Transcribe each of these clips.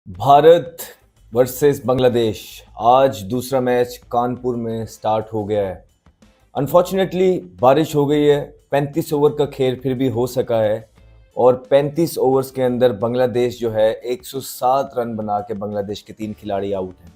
Bharat versus Bangladesh. आज दूसरा match Kanpur में स्टार्ट हो गया है। अनफॉर्चुनेटली बारिश हो गई है। 35 ओवर का खेल फिर भी हो सका है और 35 ओवर्स के अंदर बांग्लादेश जो है 107 रन बना के बांग्लादेश के 3 खिलाड़ी आउट हैं।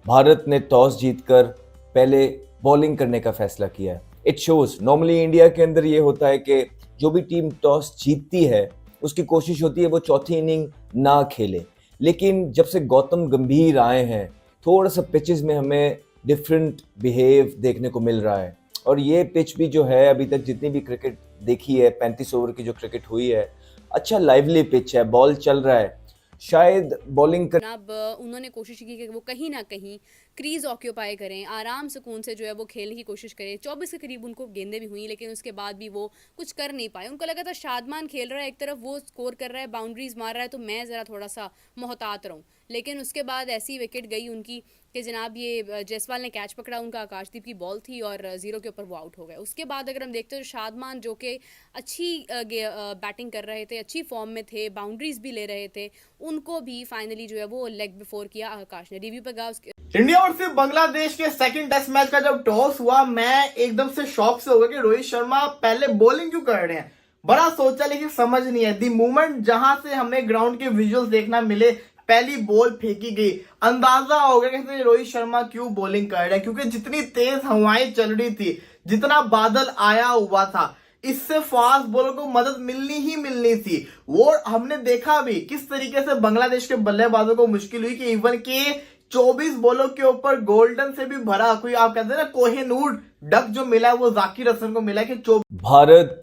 भारत ने टॉस जीतकर पहले बॉलिंग करने का फैसला किया है। इट शोज नॉर्मली इंडिया के अंदर ये होता है कि जो भी टीम टॉस जीतती है उसकी कोशिश होती है वो चौथी इनिंग ना खेले, लेकिन जब से गौतम गंभीर आए हैं थोड़ा सा पिचेस में हमें डिफरेंट बिहेव देखने को मिल रहा है। और ये पिच भी जो है अभी तक जितनी भी क्रिकेट देखी है 35 ओवर की जो क्रिकेट हुई है, अच्छा लाइवली पिच है, बॉल चल रहा है। शायद बॉलिंग कर अब उन्होंने कोशिश की कि वो कहीं ना कहीं क्रीज ऑक्यूपाई करें, आराम सुकून से जो है वो खेलने की कोशिश करें। 24 के करीब उनको गेंदें भी हुई, लेकिन उसके बाद भी वो कुछ कर नहीं पाए। उनको लगा था शादमान खेल रहा है, एक तरफ वो स्कोर कर रहा है, बाउंड्रीज मार रहा है, तो मैं ज़रा थोड़ा सा मोहतात रहूँ। लेकिन उसके बाद ऐसी विकेट गई उनकी कि जनाब ये जायसवाल ने कैच पकड़ा, उनका आकाशदीप की बॉल थी और जीरो के ऊपर वो आउट हो गए। उसके बाद अगर हम देखते हैं तो शादमान जो कि अच्छी बैटिंग कर रहे थे, अच्छी फॉर्म में थे, बाउंड्रीज भी ले रहे थे, उनको भी फाइनली जो है वो लेग बिफोर किया आकाश ने। रिव्यू पे गया उसके इंडिया और सिर्फ बांग्लादेश के सेकंड टेस्ट मैच का जब टॉस हुआ, मैं एकदम से शॉक से हो गया कि रोहित शर्मा पहले बॉलिंग क्यों कर रहे हैं। बड़ा सोचा लेकिन समझ नहीं है। दी मोमेंट जहां से हमें ग्राउंड के विजुअल्स देखना मिले, पहली बॉल फेंकी गई, अंदाजा हो गया कि रोहित शर्मा क्यों बॉलिंग कर रहे हैं, क्योंकि जितनी तेज हवाएं चल रही थी, जितना बादल आया हुआ था, इससे फास्ट बॉलर को मदद मिलनी ही मिलनी थी। वो हमने देखा भी किस तरीके से बांग्लादेश के बल्लेबाजों को मुश्किल हुई कि इवन के 24 बॉलों के ऊपर गोल्डन से भी भरा कोई, आप कहते हैं ना, कोहिनूर डक जो मिला है वो जाकिर हसन को मिला है कि भारत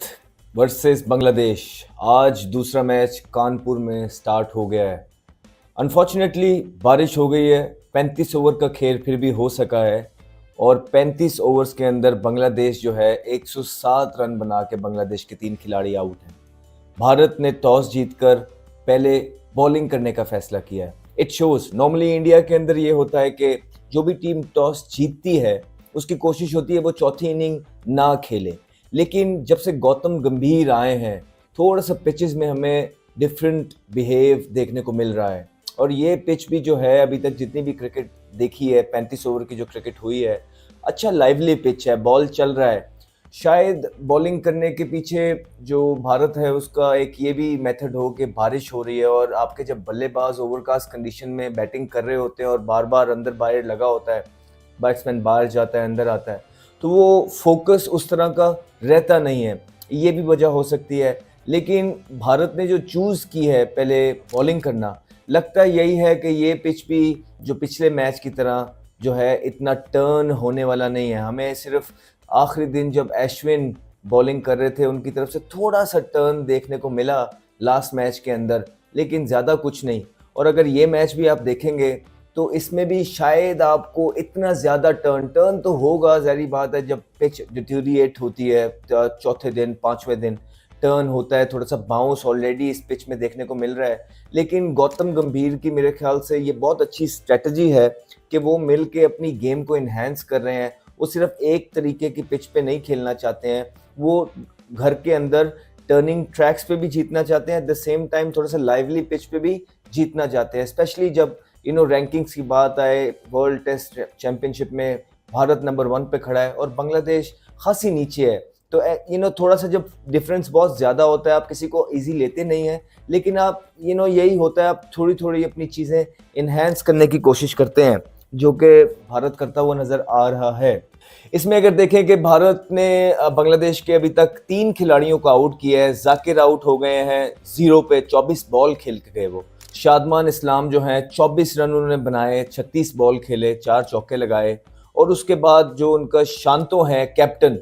वर्सेस बांग्लादेश। आज दूसरा मैच कानपुर में स्टार्ट हो गया है। अनफॉर्चुनेटली बारिश हो गई है। 35 ओवर का खेल फिर भी हो सका है और 35 ओवर्स के अंदर बांग्लादेश जो है 107 रन बना के बांग्लादेश के 3 खिलाड़ी आउट हैं। भारत ने टॉस जीतकर पहले बॉलिंग करने का फैसला किया है। इट शोज नॉर्मली इंडिया के अंदर ये होता है कि जो भी टीम टॉस जीतती है उसकी कोशिश होती है वो चौथी इनिंग ना खेले, लेकिन जब से गौतम गंभीर आए हैं थोड़ा सा पिचेस में हमें डिफरेंट बिहेव देखने को मिल रहा है। और ये पिच भी जो है अभी तक जितनी भी क्रिकेट देखी है 35 ओवर की जो क्रिकेट हुई है, अच्छा लाइवली पिच है, बॉल चल रहा है। शायद बॉलिंग करने के पीछे जो भारत है उसका एक ये भी मेथड हो कि बारिश हो रही है और आपके जब बल्लेबाज ओवरकास्ट कंडीशन में बैटिंग कर रहे होते हैं और बार बार अंदर बाहर लगा होता है, बैट्समैन बाहर जाता है अंदर आता है, तो वो फोकस उस तरह का रहता नहीं है। ये भी वजह हो सकती है, लेकिन भारत ने जो चूज़ की है पहले बॉलिंग करना, लगता यही है कि ये पिच भी जो पिछले मैच की तरह जो है इतना टर्न होने वाला नहीं है। हमें सिर्फ आखिरी दिन जब अश्विन बॉलिंग कर रहे थे उनकी तरफ से थोड़ा सा टर्न देखने को मिला लास्ट मैच के अंदर, लेकिन ज़्यादा कुछ नहीं। और अगर ये मैच भी आप देखेंगे तो इसमें भी शायद आपको इतना ज़्यादा टर्न तो होगा, ज़ाहिर बात है, जब पिच डिटेरिएट होती है चौथे दिन पाँचवें दिन टर्न होता है, थोड़ा सा बाउंस ऑलरेडी इस पिच में देखने को मिल रहा है। लेकिन गौतम गंभीर की मेरे ख्याल से ये बहुत अच्छी स्ट्रेटजी है कि वो मिल के अपनी गेम को इन्हेंस कर रहे हैं। वो सिर्फ एक तरीके की पिच पे नहीं खेलना चाहते हैं, वो घर के अंदर टर्निंग ट्रैक्स पे भी जीतना चाहते हैं, एट द सेम टाइम थोड़ा सा लाइवली पिच पे भी जीतना चाहते हैं। स्पेशली जब रैंकिंग्स की बात आए, वर्ल्ड टेस्ट चैंपियनशिप में भारत नंबर 1 पे खड़ा है और बांग्लादेश खासी नीचे है। तो थोड़ा सा जब डिफरेंस बहुत ज़्यादा होता है आप किसी को इजी लेते नहीं हैं, लेकिन आप यही होता है, आप थोड़ी थोड़ी अपनी चीज़ें इन्हेंस करने की कोशिश करते हैं, जो कि भारत करता हुआ नज़र आ रहा है। इसमें अगर देखें कि भारत ने बांग्लादेश के अभी तक 3 खिलाड़ियों को आउट किया है। जाकिर आउट हो गए हैं 0 पे, 24 बॉल खेल के गए वो। शादमान इस्लाम जो हैं 24 रन उन्होंने बनाए, 36 बॉल खेले, 4 चौके लगाए। और उसके बाद जो उनका शांतो है कैप्टन,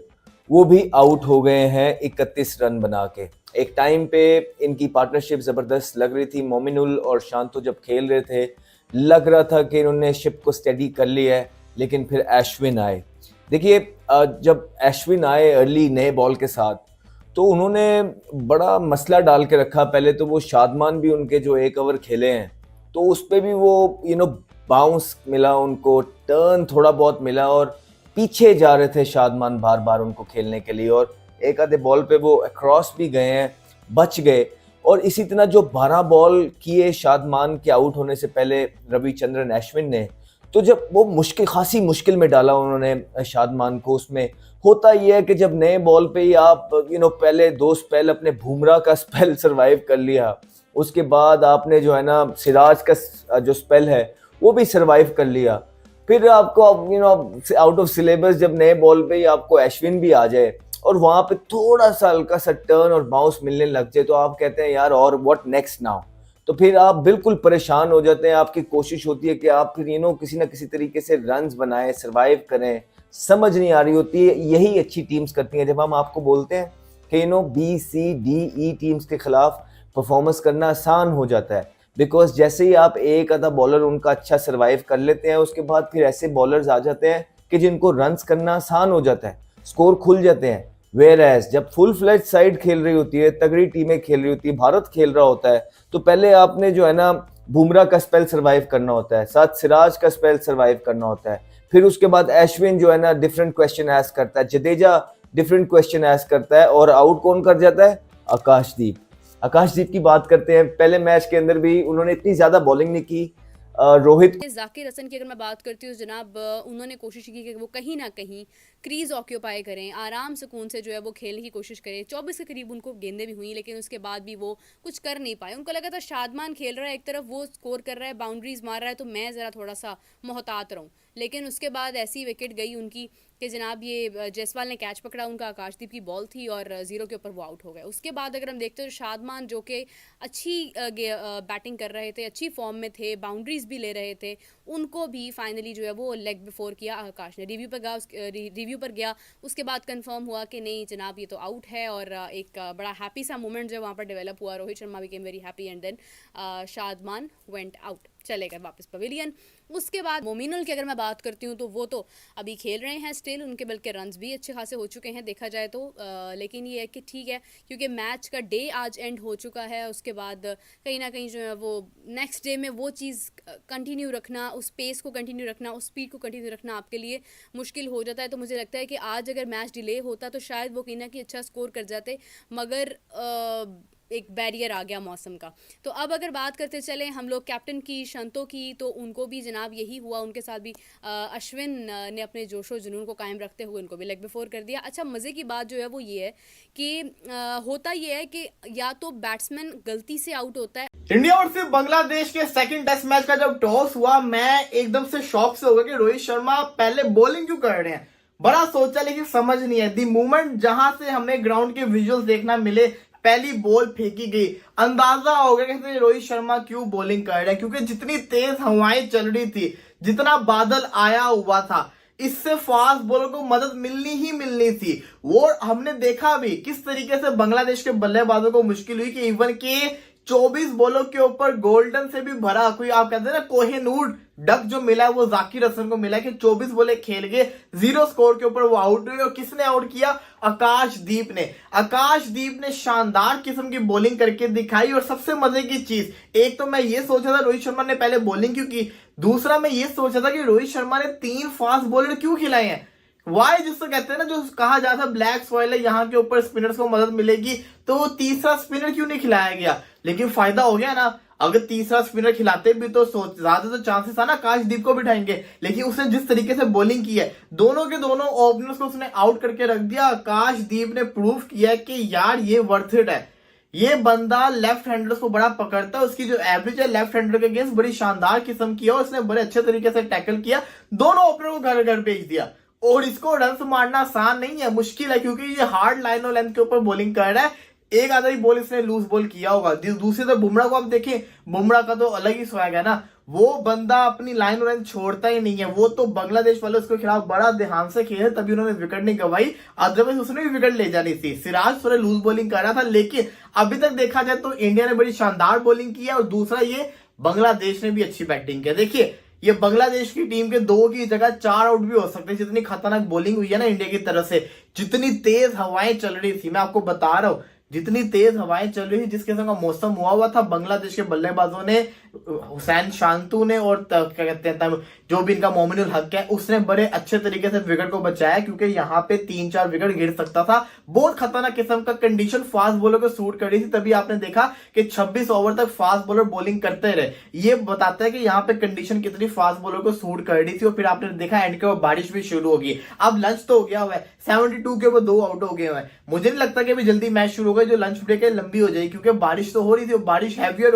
वो भी आउट हो गए हैं 31 रन बना के। एक टाइम पे इनकी पार्टनरशिप ज़बरदस्त लग रही थी, मोमिनुल और शांतो जब खेल रहे थे लग रहा था कि इन्होंने शिप को स्टेडी कर लिया है, लेकिन फिर अश्विन आए। देखिए जब अश्विन आए अर्ली नए बॉल के साथ तो उन्होंने बड़ा मसला डाल के रखा। पहले तो वो शादमान भी उनके जो 1 ओवर खेले हैं तो उस पर भी वो बाउंस मिला उनको, टर्न थोड़ा बहुत मिला और पीछे जा रहे थे शादमान बार बार उनको खेलने के लिए, और एक आधे बॉल पे वो अक्रॉस भी गए हैं, बच गए। और इसी तरह जो 12 बॉल किए शादमान के आउट होने से पहले रविचंद्रन अश्विन ने, तो जब वो खासी मुश्किल में डाला उन्होंने शादमान को, उसमें होता ये है कि जब नए बॉल पे ही आप पहले 2 स्पेल अपने बुमराह का स्पेल सरवाइव कर लिया, उसके बाद आपने जो है ना सिराज का जो स्पेल है वो भी सरवाइव कर लिया, फिर आपको आउट ऑफ सिलेबस जब नए बॉल पे ही आपको अश्विन भी आ जाए और वहां पे थोड़ा सा हल्का सा टर्न और बाउंस मिलने लग जाए, तो आप कहते हैं यार और व्हाट नेक्स्ट नाउ। तो फिर आप बिल्कुल परेशान हो जाते हैं। आपकी कोशिश होती है कि आप फिर किसी ना किसी तरीके से रन्स बनाएं, सरवाइव करें, समझ नहीं आ रही होती है। यही अच्छी टीम्स करती हैं। जब हम आपको बोलते हैं कि B C D E teams के खिलाफ परफॉर्मेंस करना आसान हो जाता है, बिकॉज जैसे ही आप एक आधा बॉलर उनका अच्छा सरवाइव कर लेते हैं, उसके बाद फिर ऐसे बॉलर्स आ जाते हैं कि जिनको रन्स करना आसान हो जाता है, स्कोर खुल जाते हैं। वेयर एज जब फुल फ्लेज साइड खेल रही होती है, तगड़ी टीमें खेल रही होती है, भारत खेल रहा होता है, तो पहले आपने जो है ना बुमराह का स्पेल सरवाइव करना होता है, साथ सिराज का स्पेल सरवाइव करना होता है, फिर उसके बाद अश्विन जो है ना डिफरेंट क्वेश्चन आस्क करता है, जडेजा डिफरेंट क्वेश्चन आस्क करता है, और आउट कौन कर जाता है? आकाशदीप की बात करते हैं। पहले मैच के अंदर भी उन्होंने इतनी ज्यादा बॉलिंग नहीं की। रोहित जाकिर हसन की अगर मैं बात करती हूँ जनाब, उन्होंने कोशिश की कि वो कहीं ना कहीं क्रीज ऑक्यूपाई करें, आराम सुकून से जो है वो खेलने की कोशिश करें। 24 के करीब उनको गेंदें भी हुई, लेकिन उसके बाद भी वो कुछ कर नहीं पाए। उनको लगा था शादमान खेल रहा है, एक तरफ वो स्कोर कर रहा है, बाउंड्रीज मार रहा है, तो मैं ज़रा थोड़ा सा मोहतात रहूँ। लेकिन उसके बाद ऐसी विकेट गई उनकी कि जनाब ये जायसवाल ने कैच पकड़ा, उनका आकाशदीप की बॉल थी और 0 के ऊपर वो आउट हो गए। उसके बाद अगर हम देखते हैं तो शादमान जो कि अच्छी बैटिंग कर रहे थे, अच्छी फॉर्म में थे, बाउंड्रीज भी ले रहे थे, उनको भी फाइनली जो है वो लेग बिफोर किया आकाश ने। रिव्यू पर गया, उसके बाद कंफर्म हुआ कि नहीं जनाब ये तो आउट है, और एक बड़ा हैप्पी सा मोमेंट जो वहाँ पर डेवलप हुआ। Rohit Sharma became very happy and then Shadman went out, चले गए वापस पवेलियन। उसके बाद मोमिनुल की अगर मैं बात करती हूँ तो वो तो अभी खेल रहे हैं स्टिल, उनके बल्कि रन्स भी अच्छे खासे हो चुके हैं देखा जाए तो, लेकिन ये है कि ठीक है क्योंकि मैच का डे आज एंड हो चुका है। उसके बाद कहीं ना कहीं जो है वो नेक्स्ट डे में वो चीज़ कंटिन्यू रखना, उस पेस को कंटिन्यू रखना, उस स्पीड को कंटिन्यू रखना आपके लिए मुश्किल हो जाता है। तो मुझे लगता है कि आज अगर मैच डिले होता तो शायद वो कहीं ना कहीं अच्छा स्कोर कर जाते, मगर एक बैरियर आ गया मौसम का। तो अब अगर बात करते चलें हम लोग कैप्टन की, शंतो की, तो उनको भी जनाब यही हुआ, उनके साथ भी अश्विन ने अपने जोशो जुनून को कायम रखते हुए उनको भी लेग बिफोर कर दिया। अच्छा, मज़े की बात जो है वो ये है कि होता ये है कि या तो बैट्समैन गलती से आउट होता है। इंडिया वर्सेस बांग्लादेश के सेकंड टेस्ट मैच का जब टॉस हुआ, मैं एकदम से शॉक से हो गया कि रोहित शर्मा पहले बॉलिंग क्यों कर रहे हैं। बड़ा सोचा लेकिन समझ नहीं है। दी मोमेंट जहां से हमें ग्राउंड के विजुअल्स देखना मिले, पहली बॉल फेंकी गई, अंदाजा हो गया कि रोहित शर्मा क्यों बॉलिंग कर रहे हैं, क्योंकि जितनी तेज हवाएं चल रही थी, जितना बादल आया हुआ था, इससे फास्ट बॉलर को मदद मिलनी ही मिलनी थी। वो हमने देखा भी किस तरीके से बांग्लादेश के बल्लेबाजों को मुश्किल हुई कि इवन के 24 बॉलों के ऊपर गोल्डन से भी भरा, कोई आप कहते हैं ना कोहिनूर डक जो मिला है वो जाकिर हसन को मिला कि 24 बॉलें खेल गए, 0 स्कोर के ऊपर वो आउट हुए। और किसने आउट किया? आकाशदीप ने शानदार किस्म की बॉलिंग करके दिखाई। और सबसे मजे की चीज, एक तो मैं ये सोचा था रोहित शर्मा ने पहले बॉलिंग क्यों की, दूसरा मैं ये सोचा था कि रोहित शर्मा ने 3 फास्ट बॉलर क्यों खिलाए हैं। वाई, जिसको कहते हैं ना, जो कहा जाता है ब्लैक सॉइल है, यहाँ के ऊपर स्पिनर्स को मदद मिलेगी, तो वो तीसरा स्पिनर क्यों नहीं खिलाया गया। लेकिन फायदा हो गया ना, अगर तीसरा स्पिनर खिलाते भी तो ज्यादा तो चांसेस था ना आकाशदीप को बिठाएंगे। लेकिन उसने जिस तरीके से बॉलिंग की है, दोनों के दोनों ओपनर्स को उसने आउट करके रख दिया। आकाशदीप ने प्रूव किया कि यार ये वर्थ इट है। ये बंदा लेफ्ट हैंडर्स को बड़ा पकड़ता है, उसकी जो एवरेज है लेफ्ट हैंडर के अगेंस्ट बड़ी शानदार किस्म की है। उसने बड़े अच्छे तरीके से टैकल किया, दोनों ओपनर को घर घर भेज दिया। और इसको रन मारना आसान नहीं है, मुश्किल है, क्योंकि ये हार्ड लाइन और लेंथ के ऊपर बॉलिंग कर रहा है। एक आधा ही बॉल इसने लूज बॉल किया होगा। दूसरी तरफ बुमराह को आप देखें, बुमराह का तो अलग ही स्वैग है ना, वो बंदा अपनी लाइन और लेंथ छोड़ता ही नहीं है। वो तो बांग्लादेश वाले उसके खिलाफ बड़ा ध्यान से खेले, तभी उन्होंने विकेट नहीं गवाई, अदरवाइज उसने भी विकेट ले जानी थी। सिराज थोड़े लूज बॉलिंग कर रहा था, लेकिन अभी तक देखा जाए तो इंडिया ने बड़ी शानदार बॉलिंग की है। और दूसरा ये बांग्लादेश ने भी अच्छी बैटिंग की। देखिए, ये बांग्लादेश की टीम के 2 की जगह 4 आउट भी हो सकते हैं, जितनी खतरनाक बॉलिंग हुई है ना इंडिया की तरफ से। जितनी तेज हवाएं चल रही थी, मैं आपको बता रहा हूं, जितनी तेज हवाएं चल रही थी, जिस किस्म का मौसम हुआ था, बांग्लादेश के बल्लेबाजों ने हुसैन शांतु ने और क्या कहते हैं जो भी इनका मोमिनुल हक है उसने बड़े अच्छे तरीके से विकेट को बचाया, क्योंकि यहाँ पे 3-4 विकेट गिर सकता था। बहुत खतरनाक किस्म का कंडीशन फास्ट बॉलर को सूट कर रही थी, तभी आपने देखा कि 26 ओवर तक फास्ट बॉलर बॉलिंग करते रहे। ये बताता है कि यहाँ पे कंडीशन कितनी फास्ट बॉलर को सूट कर रही थी। और फिर आपने देखा एंड के बाद बारिश भी शुरू होगी। अब लंच तो हो गया हुआ है, 72 के ऊपर 2 आउट हो गए हुए हैं। मुझे नहीं लगता कि अभी जल्दी मैच शुरू होगा, जो लंच ब्रेक है लंबी हो जाएगी, क्योंकि बारिश तो हो रही थी और बारिश हैवियर